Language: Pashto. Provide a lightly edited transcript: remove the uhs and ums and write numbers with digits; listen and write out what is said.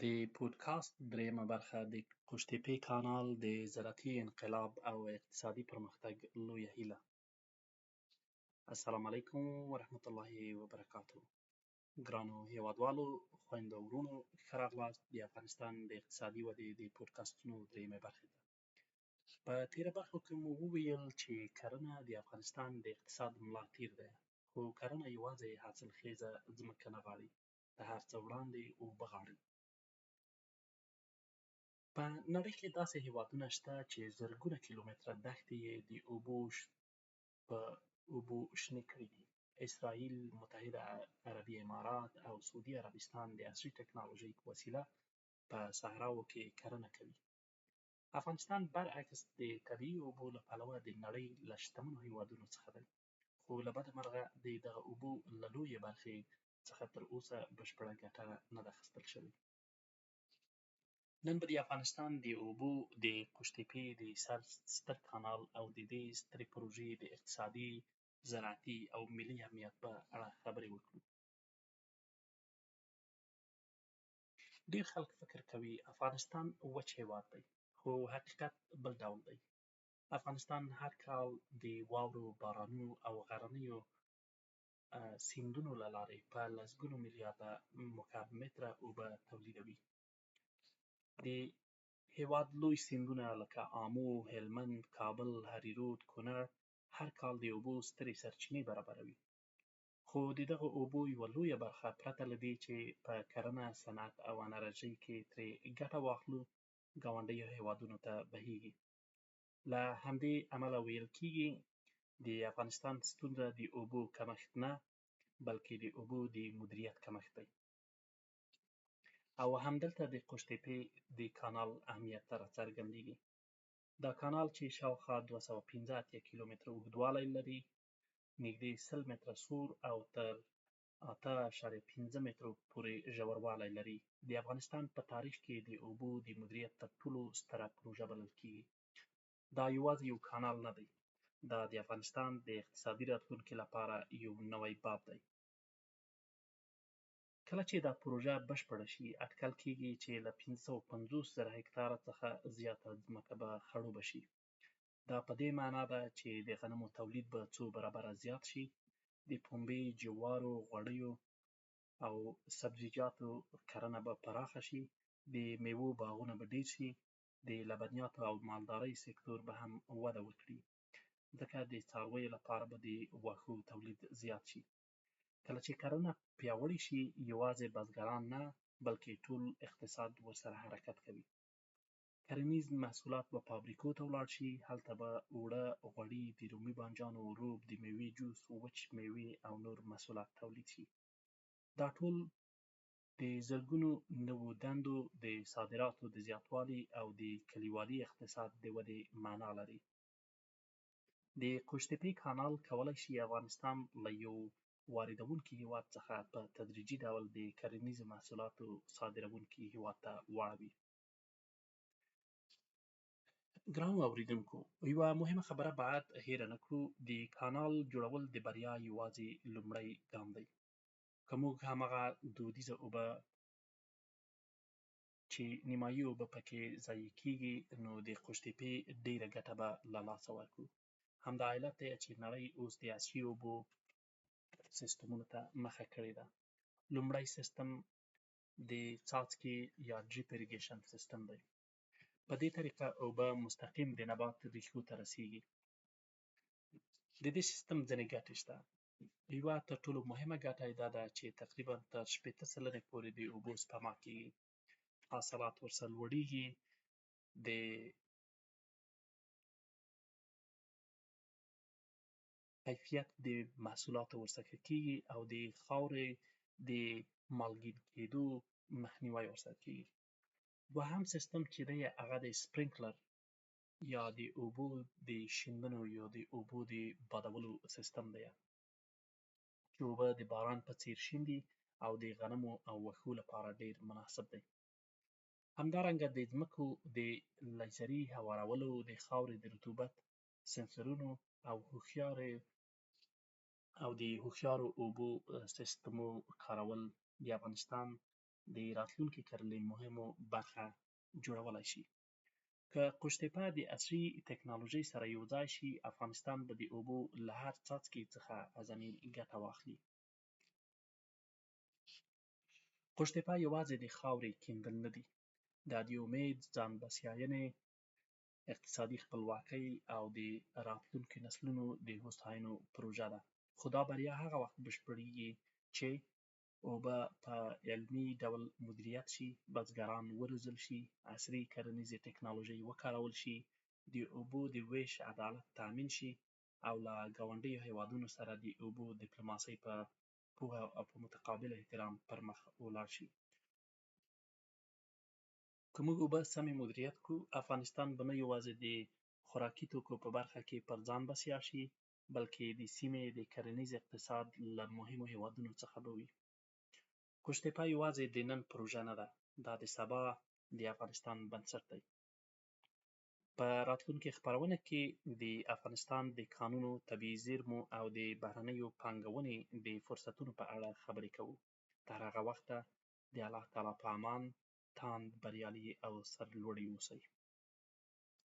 د پودکاسټ دریمه برخه د قوشتېپې کانال د زراعتي انقلاب او اقتصادي پرمختګ لویه هیله. السلام علیکم ورحمة الله وبرکاته. ګرانو هیوادوالو، خویندو او ورونو، ښه راغلاست د افغانستان د اقتصادي ودې د پودکاسټونو دریمې برخې ته. په تېره برخه کې مو وویل چې کرنه د افغانستان د اقتصاد ملا تیر دی، خو کرنه یوازې حاصلخیزه ځمکه نه غواړي، د هر څه وړاندې اوبه غواړي. په نړۍ کې داسې هېوادونه شته چې زرګونه کیلومتره دښتې یې په اوبو شنې کړي دي. اسراییل، متحده عربي امارات او سعودي عربستان د عصري ټکنالوژۍ په وسیله په صحراوو کې کرنه کوي. افغانستان برعکس د طبیعي اوبو له پلوه د نړۍ له شتمنو هېوادونو څخه دی، خو له بده مرغه د دغه اوبو له لویې برخې څخه تر اوسه بشپړه ګټه نه ده اخیستل شوې. نن به د افغانستان د اوبو د قوشتېپې د سر ستر کانال او د دې سترې پروژې د اقتصادي، زراعتي او ملي اهمیت په اړه خبرې وکړو. ډېر خلک فکر کوي افغانستان وچ هېواد دی، خو حقیقت بل ډول دی. افغانستان هر کال د واورو، بارانونو او غرنیو سیندونو له لارې په لسګونو میلیارده مکعب متره اوبه تولیدوي. د هېواد لوی سیندونه لکه آمو، هلمند، کابل، هریرود، کونړ هر کال د اوبو سترې سرچینې برابروي. خو د دغه اوبو یوه لویه برخه پرته له دې چې په کرنه، صنعت او انرژۍ کې ترې ګټه واخلو، ګاونډیو هېوادونو ته بهیږي. له همدې امله ویل کېږي د افغانستان ستونزه د اوبو کمښت نه، بلکې د اوبو د مدیریت کمښت دی. او همدلته د قوشتېپې د کانال اهمیت راڅرګندېږي. دا کانال چې شاوخوا 215 کیلومتره اوږدوالی لري، نږدې 100 متره سور او تر 8.5 مترو پورې ژوروالی لري، د افغانستان په تاریخ کې د اوبو د مدیریت تر ټولو ستره پروژه بلل کېږي. دا یوازې یو کانال نه دی، دا د افغانستان د اقتصادي راتلونکي لپاره یو نوی باب دی. کله چې دا پروژه بشپړه شي، اټکل کېږي چې له 550,000 هکتاره څخه زیاته ځمکه به خړوبه شي. دا په دې معنا ده چې د غنمو تولید به څو برابره زیات شي، د پنبې، جوارو، غوړیو او سبزیجاتو کرنه به پراخه شي، د میوو باغونه به ډېر شي، د لبنیاتو او مالدارۍ سکتور به هم وده وکړي، ځکه د څارویو لپاره به د واښو تولید زیات شي. کله چې کرنه پیاوړې شي، یوازې بزګران نه، بلکې ټول اقتصاد ورسره حرکت کوي. کرنیز محصولات به فابریکو ته ولاړ شي، هلته به اوړه، غوړي، د رومي بانجانو روب، د میوې جوس، وچ میوې او نور محصولات تولید شي. دا ټول د زرګونو نوو دندو، د صادراتو د زیاتوالي او د کلیوالي اقتصاد د ودې معنا لري. د قوشتېپې کانال کولی شي افغانستان له یو واردوونکي هېواد څخه په تدریجي ډول د کرنیزو محصولاتو صادروونکي هېواد ته واړوي. ګرانو اوریدونکو، یوه مهمه خبره باید هېره نه کړو، د کانال جوړول د بریا یوازې لومړی ګام دی. که موږ همغه دودیزه اوبه چې نیمایي اوبه پکې ضایع کېږي، نو د قوشتېپې ډېره ګټه به له لاسه ورکړو. همدا علت دی چې نړۍ اوس د عصري اوبو سیستمونو ته مخه کړې ده. لومړی سیستم د څاڅکي یا ډریپ اریګیشن سیستم دی. په دې طریقه اوبه مستقیم د نبات ریښو ته رسیږي. د دې سیستم ځینې ګټې شته. یوه تر ټولو مهمه ګټه یې دا ده چې تقریبا تر 80 سلنې پورې د اوبو سپما کېږي، حاصلات ورسره لوړېږي، د کیفیت د محصولاتو ورڅخه کېږي او د خاورې د مالګین کېدو مخنیوی ورسره کېږي. دوهم سیستم چې دی هغه د سپرینکلر یا د اوبو د شیندنو یا د اوبو د بادولو سیستم دی، چې اوبه د باران په څېر شیندي او د غنمو او وښو لپاره ډېر مناسب دی. همدارنګه د ځمکو د لیزري هوارولو، د خاورې د رطوبت سنسرونو او د هوښیارو اوبو سیستمو کارول د افغانستان د راتلونکي کرلې مهمو برخه جوړولی شي. که قوشتېپه د عصري تکنالوژۍ سره یوځای شي، افغانستان به د اوبو له هر څاڅکي څخه اعظمي ګټه واخلي. قوشتېپه یوازې د خاورې کیندل نه دي، دا د امید، ځان بسیاینې، اقتصادي خپلواکۍ او د راتلونکو نسلونو د هوساینو پروژه ده. خو دا بریا هغه وخت بشپړېږي چې اوبه په علمي ډول مدیریت شي، بزګران وروزل شي، عصري کرنیزې ټکنالوژۍ وکارول شي، د اوبو د ویش عدالت تامین شي، او له ګاونډیو هېوادونو سره د اوبو ډیپلوماسۍ په پوهه او په متقابل احترام پر مخ ولاړ شي. که موږ اوبه سمې مدیریت کړو، افغانستان به نه یوازې د خوراکي توکو په برخه کې پر ځان بسیا شي، بلکې د سیمې د کرنیز اقتصاد له مهمو هېوادونو څخه به وي. قوشتېپه یوازې د نن پروژه نه ده، دا د سبا د افغانستان بنسټ دی. په راتلونکې خپرونه کې د افغانستان د کانونو، طبیعي زیرمو او د بهرنیو پانګونې د فرصتونو په اړه خبرې کوو. تر هغه وخته د الله تعالی په امان، تاند، بریالي او سرلوړي اوسئ.